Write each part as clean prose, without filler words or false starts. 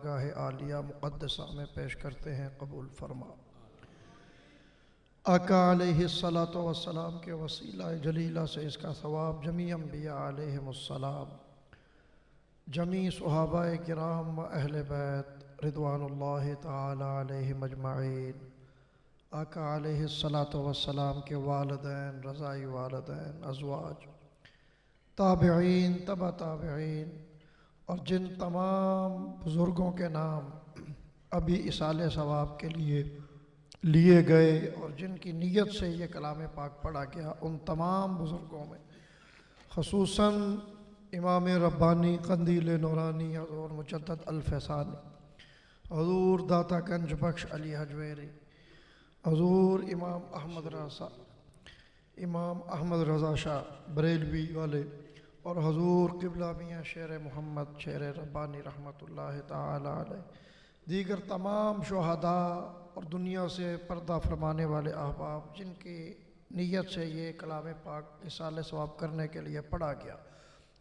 بارگاہ عالیہ مقدسہ میں پیش کرتے ہیں، قبول فرما۔ آقا علیہ الصلاۃ والسلام کے وسیلہ جلیلہ سے اس کا ثواب جمیع انبیاء علیہم السلام، جمیع صحابہ کرام و اہل بیت رضوان اللہ تعالی علیہم اجمعین، آقا علیہ الصلاۃ والسلام کے والدین، رضائی والدین، ازواج، تابعین، تبع تابعین، اور جن تمام بزرگوں کے نام ابھی اصالِ ثواب کے لیے گئے اور جن کی نیت سے یہ کلام پاک پڑھا گیا، ان تمام بزرگوں میں خصوصاً امام ربانی قندیل نورانی حضور مجدد الفیضانی، حضور داتا گنج بخش علی حجویری، حضور امام احمد رضا شاہ بریلوی والے، اور حضور قبلہ میاں شیر محمد شیر ربانی رحمۃ اللہ تعالی علیہ، دیگر تمام شہداء اور دنیا سے پردہ فرمانے والے احباب جن کی نیت سے یہ کلام پاک اصالِ ثواب کرنے کے لیے پڑھا گیا،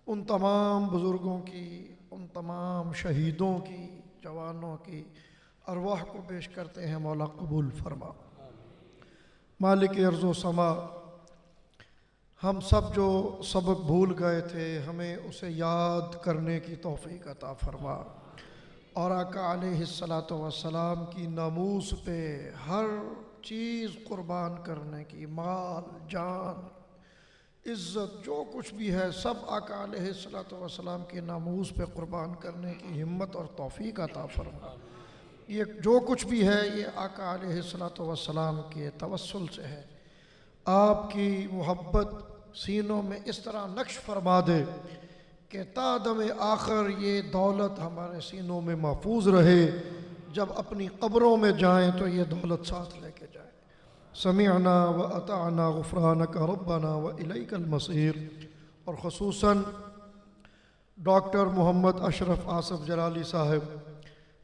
ان تمام بزرگوں کی، ان تمام شہیدوں کی، جوانوں کی ارواح کو پیش کرتے ہیں، مولا قبول فرما۔ مالک ارض و سما، ہم سب جو سبق بھول گئے تھے ہمیں اسے یاد کرنے کی توفیق عطا فرما، اور آقا علیہ الصلاۃ والسلام کی ناموس پہ ہر چیز قربان کرنے کی، مال، جان، عزت، جو کچھ بھی ہے سب آقا علیہ الصلاۃ والسلام کی ناموس پہ قربان کرنے کی ہمت اور توفیق عطا فرما۔ یہ جو کچھ بھی ہے یہ آقا علیہ الصلاۃ والسلام کے توسل سے ہے۔ آپ کی محبت سینوں میں اس طرح نقش فرما دے کہ تا دم آخر یہ دولت ہمارے سینوں میں محفوظ رہے، جب اپنی قبروں میں جائیں تو یہ دولت ساتھ لے کے جائیں۔ سمعنا و اطعنا غفرانک ربنا و الیک المصیر۔ اور خصوصاً ڈاکٹر محمد اشرف آصف جلالی صاحب،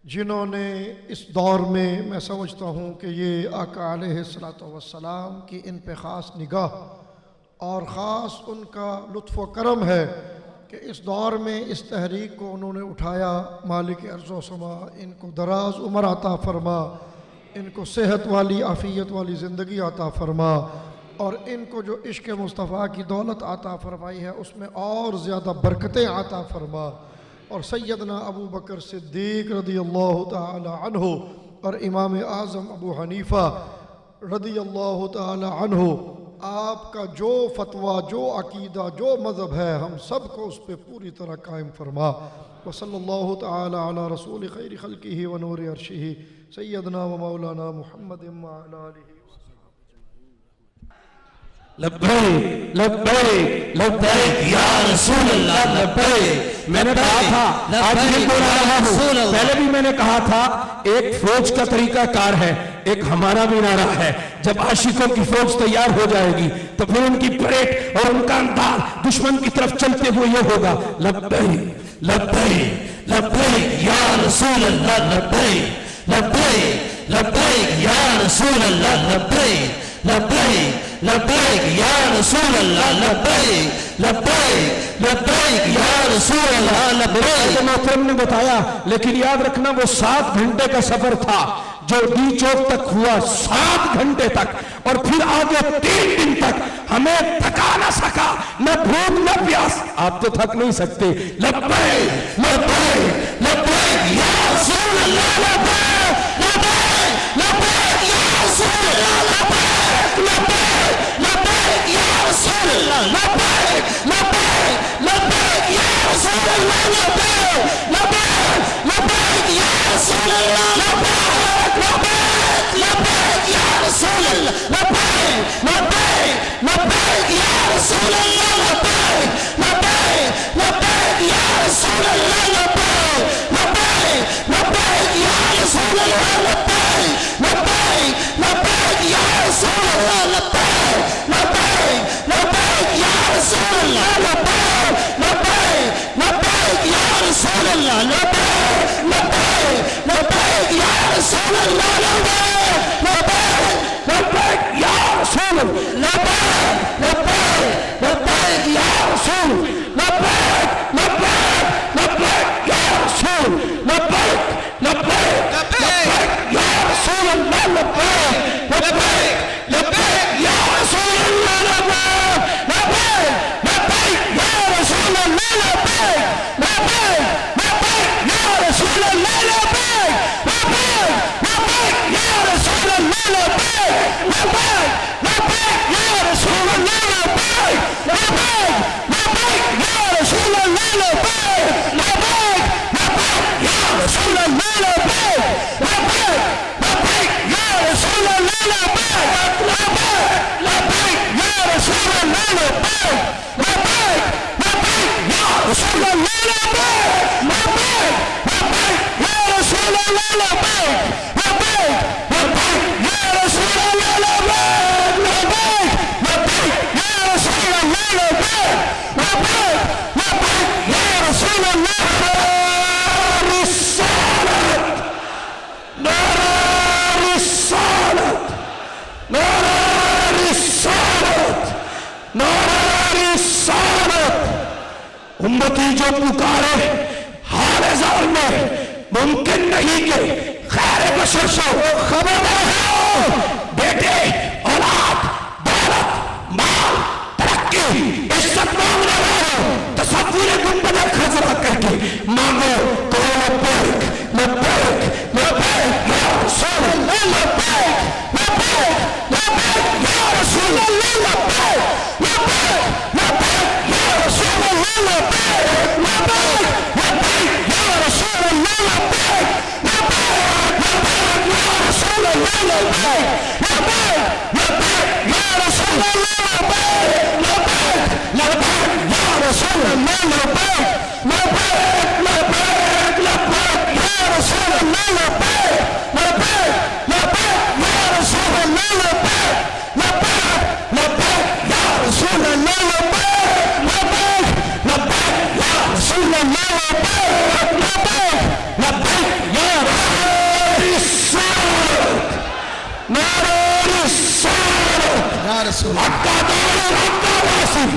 جنہوں نے اس دور میں سمجھتا ہوں کہ یہ آقا علیہ الصلاۃ والسلام کی ان پہ خاص نگاہ اور خاص ان کا لطف و کرم ہے کہ اس دور میں اس تحریک کو انہوں نے اٹھایا۔ مالک ارض و سما ان کو دراز عمر عطا فرما، ان کو صحت والی عافیت والی زندگی عطا فرما، اور ان کو جو عشق مصطفیٰ کی دولت عطا فرمائی ہے اس میں اور زیادہ برکتیں عطا فرما۔ اور سیدنا ابو بکر صدیق رضی اللہ تعالی عنہ اور امام اعظم ابو حنیفہ رضی اللہ تعالی عنہ، آپ کا جو فتویٰ، جو عقیدہ، جو مذہب ہے ہم سب کو اس پہ پوری طرح قائم فرما۔ وصلی اللہ تعالی علی رسول خیر خلقہ و نور عرشہ سیدنا و مولانا محمد وعلی آلہ۔ لبیک لبیک لبیک یا رسول اللہ لبیک۔ میں نے کہا تھا، آج بھی بول رہا ہوں، پہلے بھی میں نے کہا تھا، ایک فوج کا طریقہ کار ہے، ایک ہمارا بھی نعرہ ہے۔ جب عاشقوں کی فوج تیار ہو جائے گی تو پھر ان کی پریڈ اور ان کا انداز دشمن کی طرف چلتے ہوئے یہ ہوگا، لبیک لبیک لبیک یا رسول اللہ لبیک لبیک لبیک یا رسول اللہ لبیک لبیک لبیک یا رسول اللہ لبیک لبیک لبیک یا رسول اللہ لبیک۔ محترم نے بتایا، لیکن یاد رکھنا وہ 7 گھنٹے کا سفر تھا جو ڈی چوک تک ہوا، 7 گھنٹے تک، اور پھر آگے 3 دن تک ہمیں تھکا نہ سکا، نہ بھوک نہ پیاس۔ آپ تو تھک نہیں سکتے۔ لبیک لبیک لبیک یا رسول اللہ لبیک لبیک لبیک یا رسول اللہ لبیک لبیک لبیک یا رسول اللہ لبیک لبیک لبیک یا رسول اللہ لبیک لبیک لبیک یا رسول اللہ لبیک لبیک لبیک یا رسول اللہ لبیک لبیک لبیک یا رسول اللہ لبیک لبیک لبیک یا رسول اللہ لبیک لبیک لبیک یا رسول اللہ لبیک لبیک لبیک یا رسول اللہ لبیک لبیک لبیک یا رسول اللہ لبیک لبیک لبیک یا رسول اللہ لبیک لبیک لبیک یا رسول اللہ لبیک لبیک لبیک یا رسول لبیک لبیک لبیک یا رسول لبیک لبیک لبیک یا رسول اللہ لبیک لبیک لبیک یا رسول اللہ لبیک لبیک لبیک یا رسول اللہ لبیک لبیک لبیک یا رسول اللہ لبیک لبیک لبیک یا رسول اللہ لبیک لبیک لبیک یا رسول اللہ لبیک لبیک لبیک یا رسول اللہ لبیک لبیک لبیک یا رسول اللہ لبیک لبیک لبیک یا رسول اللہ لبیک لبیک لبیک یا رسول اللہ لبیک لبیک لبیک یا رسول اللہ لبیک لبیک لبیک یا رسول اللہ رسالت نعرہ رسالت نعرہ رسالت نعرہ رسالت امتی جو پکارے حال زال میں ممکن نہیں کہ خیر بشر سے خبردار ہو بیٹے اولاد دولت مال ترقی عزت مانگ رہے ہو تصور گنبد خضرا کر کے مانگو تو لبیک لبیک لبیک یا رسول اللہ لبیک لبیک لبیک یا رسول اللہ لبیک لبیک لبیک یا رسول اللہ لبیک لبیک لبیک یا رسول اللہ لبیک لبیک لبیک یا رسول اللہ لبیک لبیک لبیک یا رسول اللہ لبیک لبیک لبیک یا رسول اللہ لبیک لبیک لبیک لبیک یا رسول اللہ لبیک لبیک لبیک یا رسول اللہ لبیک لبیک لبیک یا رسول اللہ لبیک لبیک لبیک یا رسول اللہ لبیک لبیک لبیک یا رسالت نعرہ رسالت یا رسول حقہ دار حقہ واصل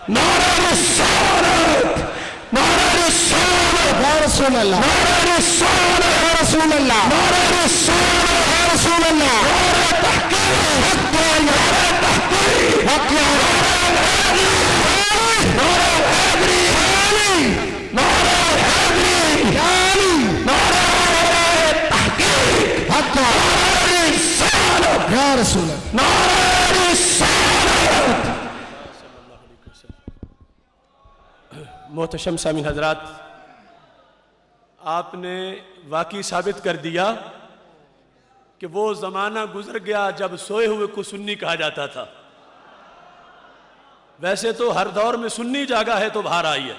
نعرہ رسالت نعرہ رسالت یا رسول اللہ نعرہ رسالت یا رسول اللہ نعرہ رسالت یا رسول اللہ نعرہ تحقیق حق نعرہ تحقیق حق نعرہ حیدری نعرہ حیدری نعرہ تحقیق حق نعرہ رسالت یا رسول اللہ نعرہ رسالت. محتشم سامعین حضرات، آپ نے واقعی ثابت کر دیا کہ وہ زمانہ گزر گیا جب سوئے ہوئے کو سنی کہا جاتا تھا. ویسے تو ہر دور میں سنی جاگا ہے تو باہر آئی ہے،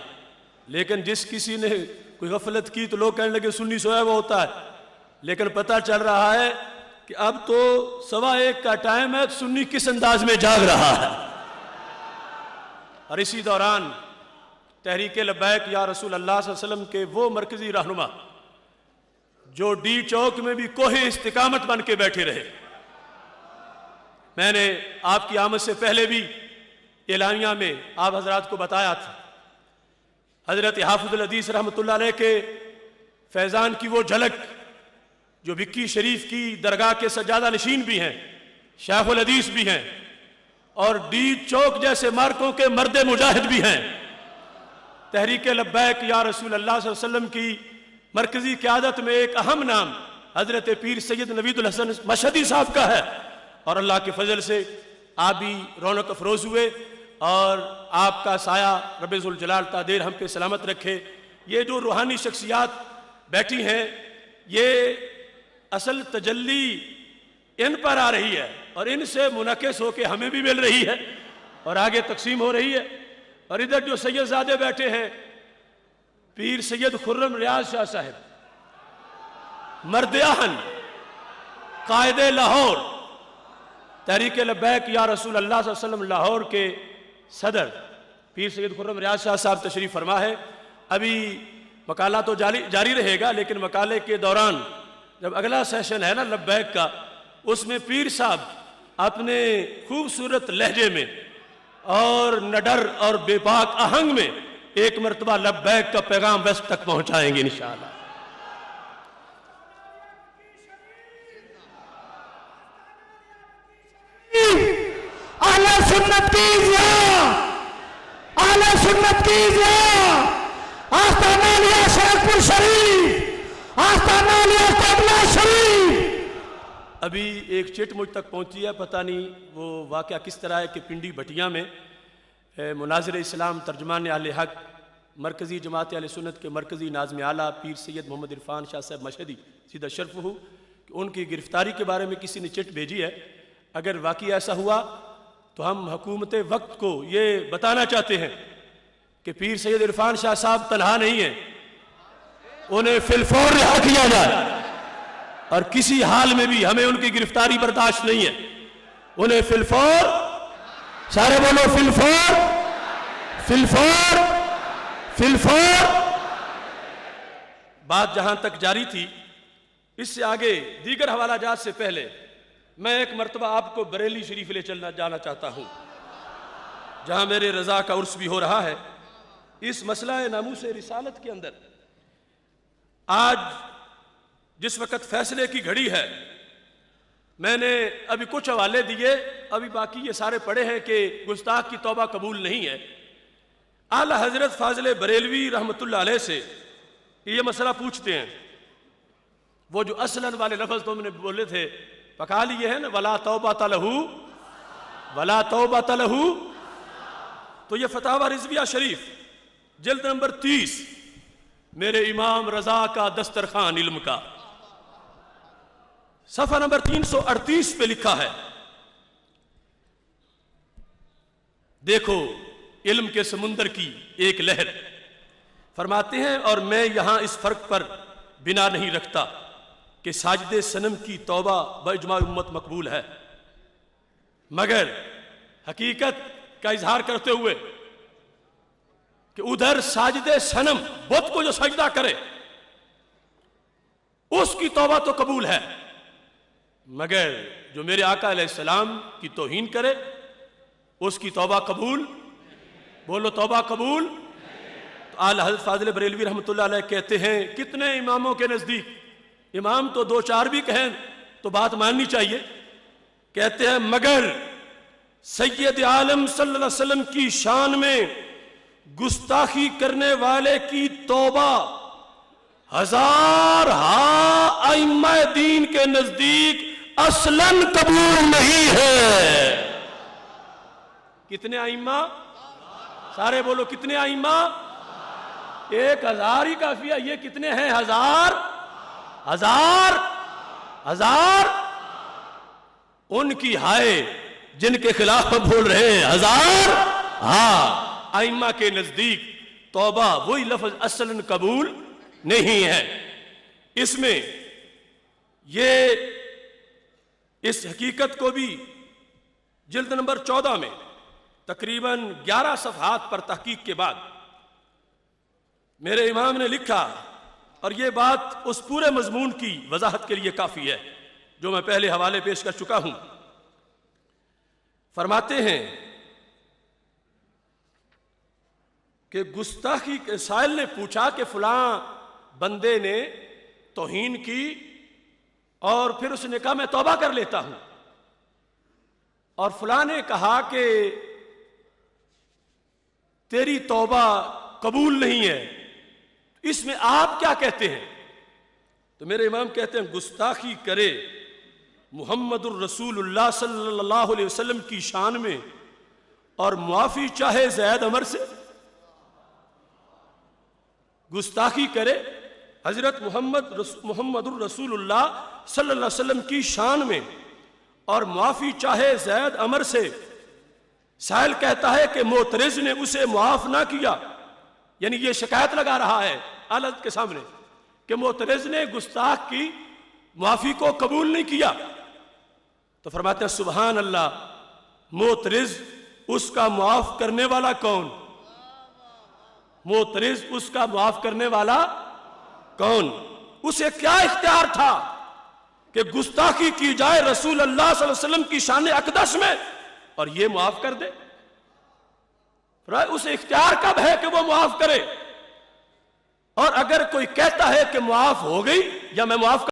لیکن جس کسی نے کوئی غفلت کی تو لوگ کہنے لگے سنی سویا ہوا ہوتا ہے. لیکن پتہ چل رہا ہے کہ اب تو 1:15 کا ٹائم ہے، سنی کس انداز میں جاگ رہا ہے. اور اسی دوران تحریک لبیک یا رسول اللہ صلی اللہ علیہ وسلم کے وہ مرکزی رہنما جو ڈی چوک میں بھی کوہ استقامت بن کے بیٹھے رہے. میں نے آپ کی آمد سے پہلے بھی اعلامیہ میں آپ حضرات کو بتایا تھا، حضرت حافظ الحدیث رحمۃ اللہ علیہ کے فیضان کی وہ جھلک جو بکی شریف کی درگاہ کے سجادہ نشین بھی ہیں، شیخ الحدیث بھی ہیں، اور ڈی چوک جیسے مارکوں کے مرد مجاہد بھی ہیں. تحریک لبیک یا رسول اللہ صلی اللہ علیہ وسلم کی مرکزی قیادت میں ایک اہم نام حضرت پیر سید نوید الحسن مشہدی صاحب کا ہے، اور اللہ کے فضل سے آپ بھی رونق افروز ہوئے، اور آپ کا سایہ رب ذوالجلال تا دیر ہم پہ سلامت رکھے. یہ جو روحانی شخصیات بیٹھی ہیں، یہ اصل تجلی ان پر آ رہی ہے اور ان سے منعکس ہو کے ہمیں بھی مل رہی ہے اور آگے تقسیم ہو رہی ہے. اور ادھر جو سید زادے بیٹھے ہیں، پیر سید خرم ریاض شاہ صاحب، مرد آہن، قائد لاہور، تحریک لبیک یا رسول اللہ صلی اللہ علیہ وسلم لاہور کے صدر پیر سید خرم ریاض شاہ صاحب تشریف فرما ہے. ابھی مقالہ تو جاری رہے گا، لیکن مقالے کے دوران جب اگلا سیشن ہے نا لبیک کا، اس میں پیر صاحب اپنے خوبصورت لہجے میں اور نڈر اور بے باک آہنگ میں ایک مرتبہ لبیک کا پیغام ویسٹ تک پہنچائیں گے انشاءاللہ. اہل سنت کی زیاں، اہل سنت کی زیاں، آستانہ لیا شرک پور ابھی ایک چٹ مجھ تک پہنچی ہے، پتہ نہیں وہ واقعہ کس طرح ہے کہ پنڈی بٹیا میں مناظر اسلام ترجمان اہل حق مرکزی جماعت اہل سنت کے مرکزی ناظم اعلیٰ پیر سید محمد عرفان شاہ صاحب مشہدی سیدہ شرف ہو کہ ان کی گرفتاری کے بارے میں کسی نے چٹ بھیجی ہے. اگر واقعی ایسا ہوا تو ہم حکومت وقت کو یہ بتانا چاہتے ہیں کہ پیر سید عرفان شاہ صاحب تنہا نہیں ہیں، انہیں فی الفور رہا کیا جائے، اور کسی حال میں بھی ہمیں ان کی گرفتاری برداشت نہیں ہے. انہیں فی الفور، سارے بولو فی الفور، فی الفور، فی الفور. بات جہاں تک جاری تھی، اس سے آگے دیگر حوالہ جات سے پہلے میں ایک مرتبہ آپ کو بریلی شریف لے جانا چاہتا ہوں، جہاں میرے رضا کا عرس بھی ہو رہا ہے. اس مسئلہ ناموس رسالت کے اندر آج جس وقت فیصلے کی گھڑی ہے، میں نے ابھی کچھ حوالے دیے، ابھی باقی یہ سارے پڑھے ہیں کہ گستاخ کی توبہ قبول نہیں ہے. اعلی حضرت فاضل بریلوی رحمۃ اللہ علیہ سے یہ مسئلہ پوچھتے ہیں. وہ جو اصلاً والے لفظ تم نے بولے تھے پکا لیے ہیں نا، ولا توبۃ لہ، ولا توبۃ لہ، تو یہ فتاوی رضویہ شریف جلد نمبر 30 میرے امام رضا کا دسترخوان علم کا صفحہ نمبر 338 پہ لکھا ہے. دیکھو علم کے سمندر کی ایک لہر. فرماتے ہیں اور میں یہاں اس فرق پر بنا نہیں رکھتا کہ ساجد صنم کی توبہ باجماع امت مقبول ہے، مگر حقیقت کا اظہار کرتے ہوئے کہ ادھر ساجد صنم بت کو جو سجدہ کرے اس کی توبہ تو قبول ہے، مگر جو میرے آقا علیہ السلام کی توہین کرے اس کی توبہ قبول. بولو توبہ قبول. تو اعلی حضرت فاضل بریلوی رحمۃ اللہ علیہ کہتے ہیں کتنے اماموں کے نزدیک، امام تو 2-4 بھی کہیں تو بات ماننی چاہیے، کہتے ہیں مگر سید عالم صلی اللہ علیہ وسلم کی شان میں گستاخی کرنے والے کی توبہ ہزار ائمہ دین کے نزدیک اصلاً قبول نہیں ہے. کتنے ائمہ؟ سارے بولو کتنے ائمہ؟ 1000 ہی کافی ہے. یہ کتنے ہیں؟ ہزار. ان کی ہائے جن کے خلاف بول رہے ہیں 1000. ہاں ائمہ کے نزدیک توبہ وہی لفظ اصلاً قبول نہیں ہے. اس میں یہ اس حقیقت کو بھی جلد نمبر 14 میں تقریباً 11 صفحات پر تحقیق کے بعد میرے امام نے لکھا، اور یہ بات اس پورے مضمون کی وضاحت کے لیے کافی ہے جو میں پہلے حوالے پیش کر چکا ہوں. فرماتے ہیں کہ گستاخی کے سائل نے پوچھا کہ فلاں بندے نے توہین کی اور پھر اس نے کہا میں توبہ کر لیتا ہوں، اور فلاں نے کہا کہ تیری توبہ قبول نہیں ہے، اس میں آپ کیا کہتے ہیں؟ تو میرے امام کہتے ہیں گستاخی کرے محمد الرسول اللہ صلی اللہ علیہ وسلم کی شان میں اور معافی چاہے زید عمر سے. گستاخی کرے حضرت محمد الرسول اللہ صلی اللہ علیہ وسلم کی شان میں اور معافی چاہے زید عمر سے. سائل کہتا ہے کہ معترض نے اسے معاف نہ کیا، یعنی یہ شکایت لگا رہا ہے عدالت کے سامنے کہ معترض نے گستاخ کی معافی کو قبول نہیں کیا. تو فرماتے ہیں سبحان اللہ، معترض اس کا معاف کرنے والا کون؟ معترض اس کا معاف کرنے والا کون؟ اسے کیا اختیار تھا کہ گستاخی کی جائے رسول اللہ صلی اللہ علیہ وسلم کی شان اقدس میں اور یہ معاف کر دے؟ اسے اختیار کب ہے کہ وہ معاف کرے؟ اور اگر کوئی کہتا ہے کہ معاف ہو گئی یا میں معاف